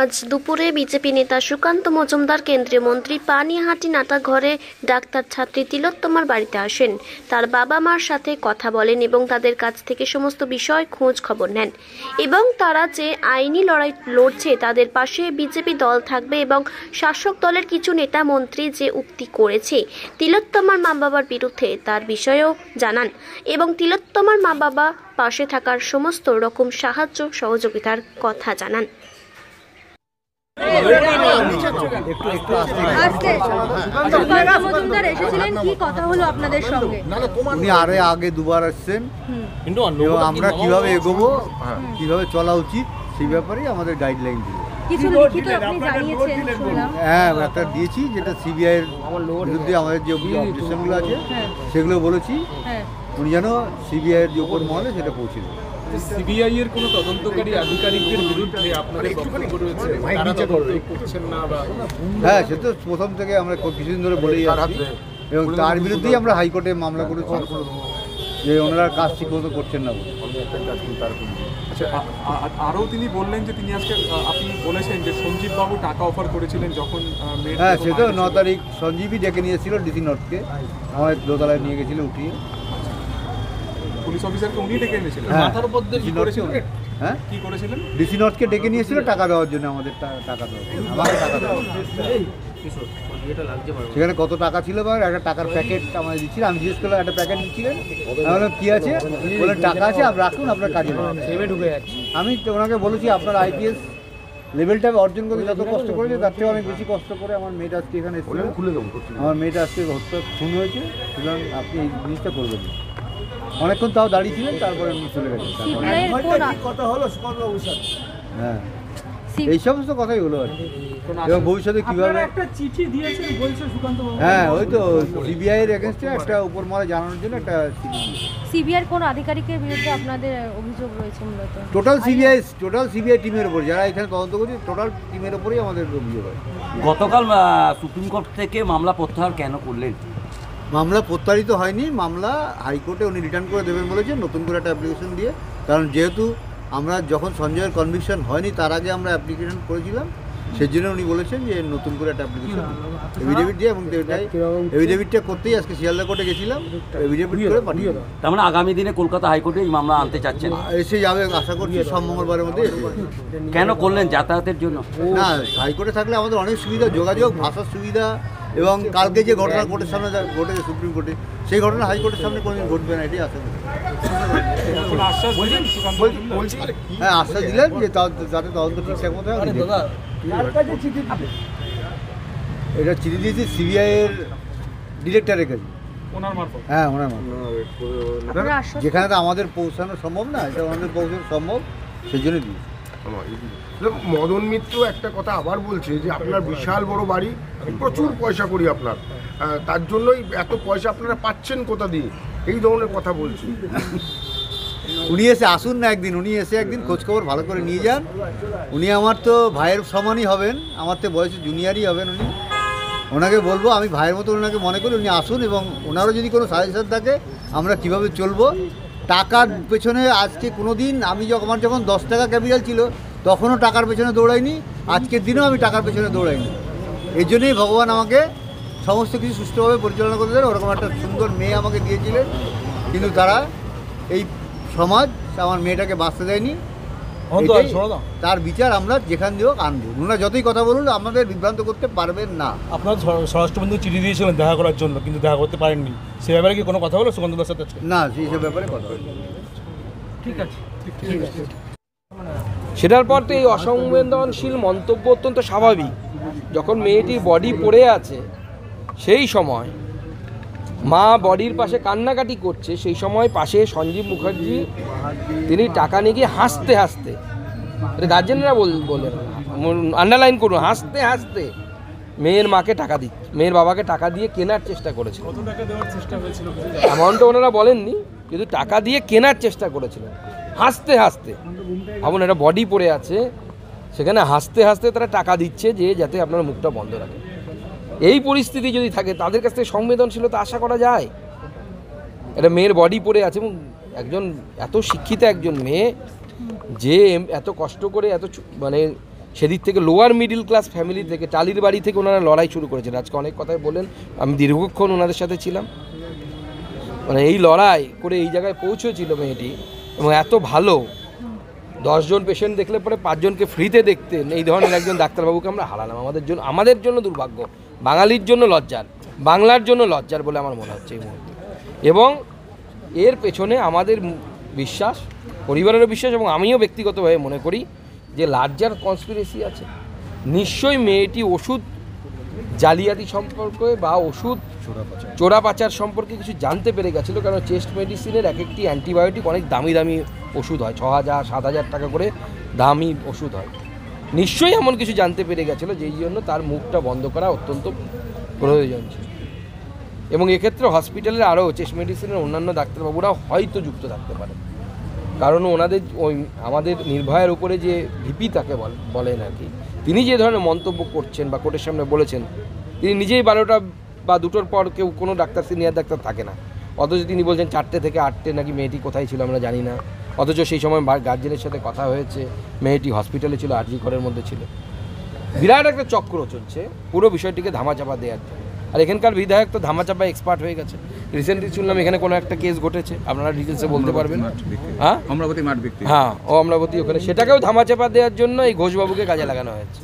আজ দুপুরে বিজেপি নেতা সুকান্ত মজুমদার কেন্দ্রীয় মন্ত্রী পানিহাটি নাটাঘরে ডাক্তার ছাত্রী তিলোত্তমার বাড়িতে আসেন। তার বাবা মার সাথে কথা বলেন এবং তাদের কাছ থেকে সমস্ত বিষয় খোঁজ খবর নেন এবং তারা যে আইনি লড়াই লড়ছে তাদের পাশে বিজেপি দল থাকবে এবং শাসক দলের কিছু নেতা মন্ত্রী যে উক্তি করেছে তিলোত্তমার মা বাবার বিরুদ্ধে তার বিষয়েও জানান এবং তিলোত্তমার মা বাবা পাশে থাকার সমস্ত রকম সাহায্য সহযোগিতার কথা জানান। উনি আগে দুবার আসছেন, আমরা কিভাবে এগোবো, কিভাবে চলা উচিত সেই ব্যাপারেই আমাদের গাইডলাইন দিল। হ্যাঁ, একটা দিয়েছি, যেটা সিবিআই এর বিরুদ্ধে আমাদের যে অবজেকশনগুলো আছে সেগুলো বলেছি উনি যেন সিবিআই এর যে উপর মহলে সেটা পৌঁছে দেন। সিবিআই এর কোনো তদন্তকারী আধিকারিকদের বিরুদ্ধে আপনাদের বক্তব্য রয়েছে, তারা তদন্ত করছেন না বা? হ্যাঁ, সে তো প্রথম থেকে আমরা কিছুদিন ধরে বলেই আসছি এবং তার বিরুদ্ধেই আমরা হাইকোর্টে মামলা করেছি যে ওনারা কাজ ঠিক মতো করছেন না বলে। আচ্ছা, আরও তিনি বললেন যে তিনি আজকে আপনি বলেছেন যে সঞ্জীব বাবু টাকা অফার করেছিলেন যখন। হ্যাঁ, সে তো 9 তারিখ সঞ্জীবই ডেকে নিয়েছিল ডিসি নর্থকে, আমাদের দোতলায় নিয়ে গেছিল উঠিয়ে। পুলিশ অফিসারকে উনি ডেকে এনেছিলেন? মাথার উপর দিয়ে কি করেছিলেন? হ্যাঁ, কি করেছিলেন? ডিসি নর্থকে ডেকে নিয়েছিল টাকা দেওয়ার জন্য, আমাদের টাকা দেওয়ার জন্য, আমাকে টাকা দেওয়ার জন্য। সেখানে কত টাকা ছিল বা একটা টাকার প্যাকেট আমাদের দিচ্ছিলেন। আমি জিজ্ঞেস করলাম একটা প্যাকেট দিচ্ছিলেন, আমি বললাম কী আছে, বলে টাকা আছে, আপনি রাখুন, আপনার কাজে ঢুকে যাচ্ছে। আমি ওনাকে বলেছি আপনার আইপিএস লেভেলটা অর্জন করতে যত কষ্ট করেছে তার থেকে অনেক বেশি কষ্ট করে আমার মেয়েটা আজকে এখানে এসেছিল, আমার মেয়েটা আজকে হত্যা খুন হয়েছে, সুতরাং আপনি এই জিনিসটা করবেন না। অনেকক্ষণ তাও দাঁড়িয়েছিলেন, তারপরে আমি চলে গেছি। হ্যাঁ, এই সমস্ত কথাই হলো আর কি। এবং ভবিষ্যতে কিভাবে একটা চিঠি দিয়েছেন বলছে সুকান্ত বাবু। হ্যাঁ, ওই তো সিবিআই এর এগেইনস্টে একটা উপর মহলে জানানোর জন্য একটা চিঠি। সিবিআইর কোন আধিকারিকের বিরুদ্ধে আপনাদের অভিযোগ রয়েছে? মূলত টোটাল সিবিআই টিমের উপর, যারা এখানে তদন্ত করছে টোটাল টিমের উপরেই আমাদের অভিযোগ হয়। গতকাল সুপ্রিম কোর্ট থেকে মামলা প্রত্যাহার কেন করলেন? মামলা প্রত্যাহারিত হয়নি, মামলা হাইকোর্টে উনি রিটার্ন করে দেবেন বলেছেন নতুন করে একটা অ্যাপ্লিকেশন দিয়ে। কারণ যেহেতু আমরা যখন সঞ্জয়ের কনভিকশন হয়নি তার আগে আমরা অ্যাপ্লিকেশন করেছিলাম, সেই জন্য উনি বলেছেন যে নতুন করে একটা অ্যাপ্লিকেশন এভিডেভিট দিয়ে, এবং এভিডেভিটটা করতেই আজকে শিয়ালদা কোর্টে গেছিলাম, এভিডেভিট করে পাঠিয়ে দেবো। তার মানে আগামী দিনে কলকাতা হাইকোর্টে এই মামলা আনতে চাচ্ছেন? এসে যাবে, আশা করছি সব মঙ্গলবারের মধ্যে এসে যাবে। কেন করলেন? যাতায়াতের জন্য? না, হাইকোর্টে থাকলে আমাদের অনেক সুবিধা, যোগাযোগ, ভাষার সুবিধা, এবং কালকে যে ঘটনা কোর্টের সামনে ঘটেছে সুপ্রিম কোর্টে, সেই ঘটনা হাইকোর্টের সামনে কোনোদিন ঘটবে না, এটাই আশা করি। হ্যাঁ, আশ্বাস দিলেন যে যাতে তদন্ত ঠিকঠাক মতো হয়। এটা চিঠি দিয়েছি সিবিআই এর ডিরেক্টরের কাছে। হ্যাঁ, ওনার মারফত, যেখানে তো আমাদের পৌঁছানো সম্ভব না, এটা আমাদের পৌঁছানো সম্ভব, সেই জন্য দিয়েছি। মদন মিত্র একটা কথা আবার বলছে যে আপনার বিশাল বড় বাড়ি, প্রচুর পয়সা করি আপনার, তার জন্যই এত পয়সা আপনারা পাচ্ছেন কোথা দিয়ে, এই ধরনের কথা বলছে। উনি এসে আসুন না একদিন, উনি এসে একদিন খোঁজখবর ভালো করে নিয়ে যান। উনি আমার তো ভাইয়ের সমানই হবেন, আমার তো বয়সে জুনিয়রই হবেন উনি। ওনাকে বলবো, আমি ভাইয়ের মতো ওনাকে মনে করি, উনি আসুন এবং ওনারও যদি কোনো সাজেশন থাকে আমরা কিভাবে চলবো। টাকার পেছনে আজকে কোনো দিন আমার যখন 10 টাকা ক্যাপিটাল ছিল তখনও টাকার পেছনে দৌড়াইনি, আজকের দিনেও আমি টাকার পেছনে দৌড়াইনি। এই জন্যই ভগবান আমাকে সমস্ত কিছু সুষ্ঠুভাবে পরিচালনা করতে দেন। ওরকম একটা সুন্দর মেয়ে আমাকে দিয়েছিলেন, কিন্তু তারা এই সমাজ আমার মেয়েটাকে বাঁচতে দেয়নি। তার বিচার আমরা যেখান দিয়েও আনবো। ওনারা যতই কথা বলুন আমাদের বিভ্রান্ত করতে পারবেন না। আপনার স্বরাষ্ট্রমন্ত্রী চিঠি দিয়েছিলেন দেখা করার জন্য, কিন্তু দেখা করতে পারেননি, সে ব্যাপারে কি কোনো কথা হলো সুকান্ত দাসের সাথে? না, সেই সব ব্যাপারে কথা হলো। ঠিক আছে। সেটার পর তো এই অসংবেদনশীল মন্তব্য অত্যন্ত স্বাভাবিক। যখন মেয়েটির বডি পড়ে আছে সেই সময় মা বডির পাশে কান্নাকাটি করছে, সেই সময় পাশে সঞ্জীব মুখার্জি তিনি টাকা নিয়ে গিয়ে হাসতে হাসতে, গার্জেনরা বলে আন্ডারলাইন করুন, হাসতে হাসতে মেয়ের মাকে টাকা দিচ্ছে, মেয়ের বাবাকে টাকা দিয়ে কেনার চেষ্টা করেছিল। অ্যামাউন্টটা ওনারা বলেননি, কিন্তু টাকা দিয়ে কেনার চেষ্টা করেছিল হাসতে হাসতে। ভাবুন, একটা বডি পড়ে আছে, সেখানে হাসতে হাসতে তারা টাকা দিচ্ছে যে যাতে আপনার মুখটা বন্ধ রাখে। এই পরিস্থিতি যদি থাকে তাদের কাছ থেকে সংবেদনশীলতা আশা করা যায়? একটা মেয়ের বডি পড়ে আছে এবং একজন এত শিক্ষিত একজন মেয়ে যে এত কষ্ট করে এত মানে সেদিক থেকে লোয়ার মিডিল ক্লাস ফ্যামিলি থেকে টালির বাড়ি থেকে ওনারা লড়াই শুরু করেছেন। আজকে অনেক কথাই বলেন, আমি দীর্ঘক্ষণ ওনাদের সাথে ছিলাম, মানে এই লড়াই করে এই জায়গায় পৌঁছেছিল মেয়েটি। এবং এত ভালো 10 জন পেশেন্ট দেখলে পরে 5 জনকে ফ্রিতে দেখতেন, এই ধরনের একজন ডাক্তারবাবুকে আমরা হারালাম। আমাদের জন্য দুর্ভাগ্য, বাঙালির জন্য লজ্জার, বাংলার জন্য লজ্জার বলে আমার মনে হচ্ছে এই মুহূর্তে। এবং এর পেছনে আমাদের বিশ্বাস, পরিবারেরও বিশ্বাস, এবং আমিও ব্যক্তিগতভাবে মনে করি যে লার্জার কনস্পিরেসি আছে। নিশ্চয়ই মেয়েটি ওষুধ জালিয়াতি সম্পর্কে বা ওষুধ চোরা পাচার সম্পর্কে কিছু জানতে পেরে গেছিলো, কারণ চেস্ট মেডিসিনের এক একটি অ্যান্টিবায়োটিক অনেক দামি দামি ওষুধ হয়, 6,000-7,000 টাকা করে দামি ওষুধ হয়। নিশ্চয়ই এমন কিছু জানতে পেরে গেছিলো, যেই জন্য তার মুখটা বন্ধ করা অত্যন্ত প্রয়োজন ছিল। এবং এক্ষেত্রে হসপিটালের আরও চেস্ট মেডিসিনের অন্যান্য ডাক্তারবাবুরাও হয়তো যুক্ত থাকতে পারে, কারণ ওনাদের ওই আমাদের নির্ভয়ার উপরে যে ভিপি তাকে বলেন আর কি, তিনি যে ধরনের মন্তব্য করছেন বা কোর্টের সামনে বলেছেন, তিনি নিজেই 12টা বা 2টোর পর কেউ কোনো ডাক্তার, সিনিয়র ডাক্তার থাকে না, অথচ তিনি বলছেন 4টে থেকে 8টে নাকি মেয়েটি কোথায় ছিল আমরা জানি না, অথচ সেই সময় গার্জেনের সাথে কথা হয়েছে, মেয়েটি হসপিটালে ছিল, আরজি ঘরের মধ্যে ছিল। বিরাট একটা চক্র চলছে পুরো বিষয়টিকে ধামাচাপা দেওয়ার জন্য। আর এখানকার বিধায়ক তো ধামাচাপা এক্সপার্ট হয়ে গেছে। রিসেন্টলি শুনলাম এখানে কোনো একটা কেস ঘটেছে, আপনারা ডিটেলসে বলতে পারবেন। হ্যাঁ, অমরাবতী মাঠ বিক্রি, হ্যাঁ ও অমরাবতী, ওখানে সেটাকেও ধামাচাপা দেওয়ার জন্য এই ঘোষবাবুকে কাজে লাগানো হয়েছে।